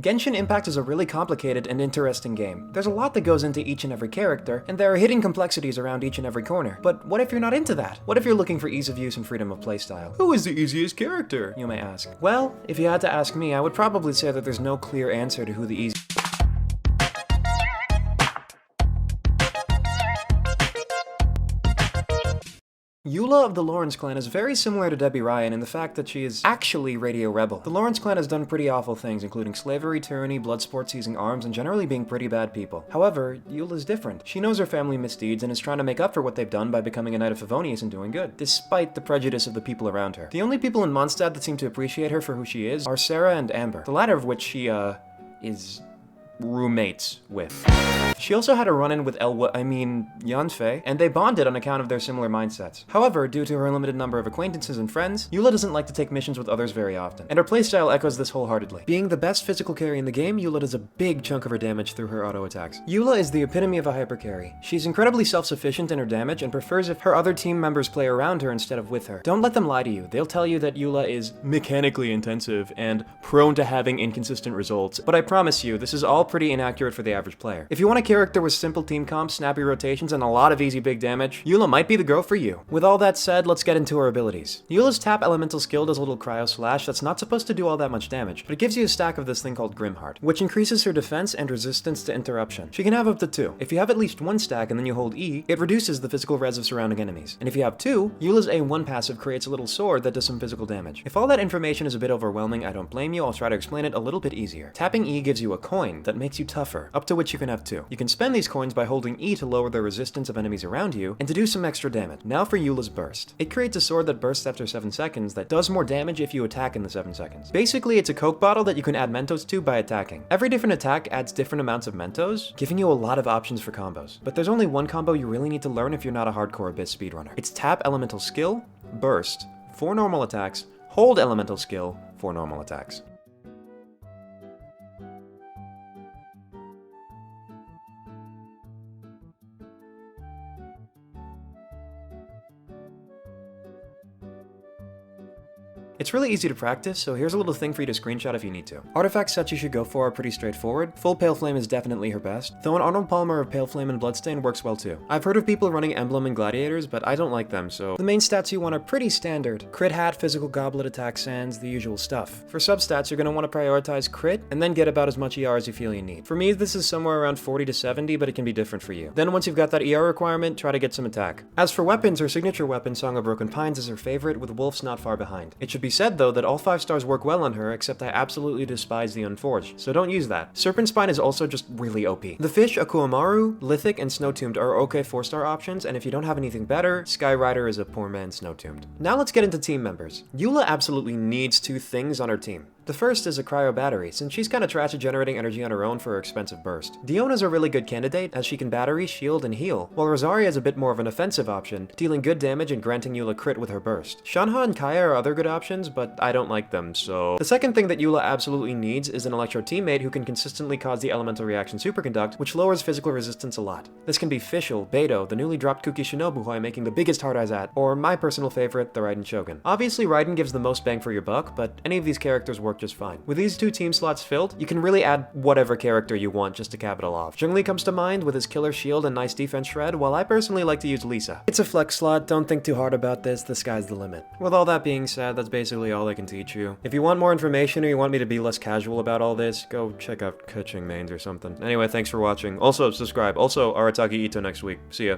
Genshin Impact is a really complicated and interesting game. There's a lot that goes into each and every character, and there are hidden complexities around each and every corner. But what if you're not into that? What if you're looking for ease of use and freedom of playstyle? Who is the easiest character, you may ask? Well, if you had to ask me, I would probably say that there's no clear answer to who the easiest. Eula of the Lawrence clan is very similar to Debbie Ryan in the fact that she is actually Radio Rebel. The Lawrence clan has done pretty awful things, including slavery, tyranny, blood sport, seizing arms, and generally being pretty bad people. However, Eula's different. She knows her family misdeeds and is trying to make up for what they've done by becoming a Knight of Favonius and doing good, despite the prejudice of the people around her. The only people in Mondstadt that seem to appreciate her for who she is are Sarah and Amber, the latter of which she, is roommates with. She also had a run-in with Yanfei, and they bonded on account of their similar mindsets. However, due to her limited number of acquaintances and friends, Eula doesn't like to take missions with others very often, and her playstyle echoes this wholeheartedly. Being the best physical carry in the game, Eula does a big chunk of her damage through her auto attacks. Eula is the epitome of a hyper carry. She's incredibly self-sufficient in her damage and prefers if her other team members play around her instead of with her. Don't let them lie to you. They'll tell you that Eula is mechanically intensive and prone to having inconsistent results, but I promise you, this is all pretty inaccurate for the average player. If you want a character with simple team comps, snappy rotations, and a lot of easy big damage, Eula might be the girl for you. With all that said, let's get into her abilities. Eula's tap elemental skill does a little cryo slash that's not supposed to do all that much damage, but it gives you a stack of this thing called Grimheart, which increases her defense and resistance to interruption. She can have up to 2. If you have at least 1 stack and then you hold E, it reduces the physical res of surrounding enemies. And if you have 2, Eula's A1 passive creates a little sword that does some physical damage. If all that information is a bit overwhelming, I don't blame you, I'll try to explain it a little bit easier. Tapping E gives you a coin that makes you tougher, up to which you can have 2. You can spend these coins by holding E to lower the resistance of enemies around you, and to do some extra damage. Now for Eula's Burst. It creates a sword that bursts after 7 seconds that does more damage if you attack in the 7 seconds. Basically, it's a Coke bottle that you can add Mentos to by attacking. Every different attack adds different amounts of Mentos, giving you a lot of options for combos. But there's only one combo you really need to learn if you're not a hardcore Abyss speedrunner. It's Tap Elemental Skill, Burst, 4 normal attacks, Hold Elemental Skill, 4 normal attacks. It's really easy to practice, so here's a little thing for you to screenshot if you need to. Artifact sets you should go for are pretty straightforward. Full Pale Flame is definitely her best, though an Arnold Palmer of Pale Flame and Bloodstain works well too. I've heard of people running Emblem and Gladiators, but I don't like them, so the main stats you want are pretty standard. Crit Hat, Physical Goblet, Attack Sands, the usual stuff. For substats, you're going to want to prioritize crit, and then get about as much ER as you feel you need. For me, this is somewhere around 40 to 70, but it can be different for you. Then once you've got that ER requirement, try to get some attack. As for weapons, her signature weapon, Song of Broken Pines, is her favorite, with Wolf's not far behind. It should be said though that all 5 stars work well on her, except I absolutely despise the Unforged, so don't use that. Serpent Spine is also just really OP. The fish, Akuamaru, Lithic, and Snowtombed are okay 4-star options, and if you don't have anything better, Sky Rider is a poor man Snowtombed. Now let's get into team members. Eula absolutely needs 2 things on her team. The first is a cryo battery, since she's kinda trash at generating energy on her own for her expensive burst. Diona's a really good candidate, as she can battery, shield, and heal, while Rosaria is a bit more of an offensive option, dealing good damage and granting Eula crit with her burst. Shanha and Kaya are other good options, but I don't like them, so... The second thing that Eula absolutely needs is an Electro teammate who can consistently cause the elemental reaction Superconduct, which lowers physical resistance a lot. This can be Fischl, Beidou, the newly dropped Kuki Shinobu who I'm making the biggest hard eyes at, or my personal favorite, the Raiden Shogun. Obviously Raiden gives the most bang for your buck, but any of these characters work just fine. With these 2 team slots filled, you can really add whatever character you want just to cap it all off. Zhongli comes to mind with his killer shield and nice defense shred, while I personally like to use Lisa. It's a flex slot, don't think too hard about this, the sky's the limit. With all that being said, that's basically all I can teach you. If you want more information or you want me to be less casual about all this, go check out Kuching Mains or something. Anyway, thanks for watching. Also, subscribe. Also, Arataki Ito next week. See ya.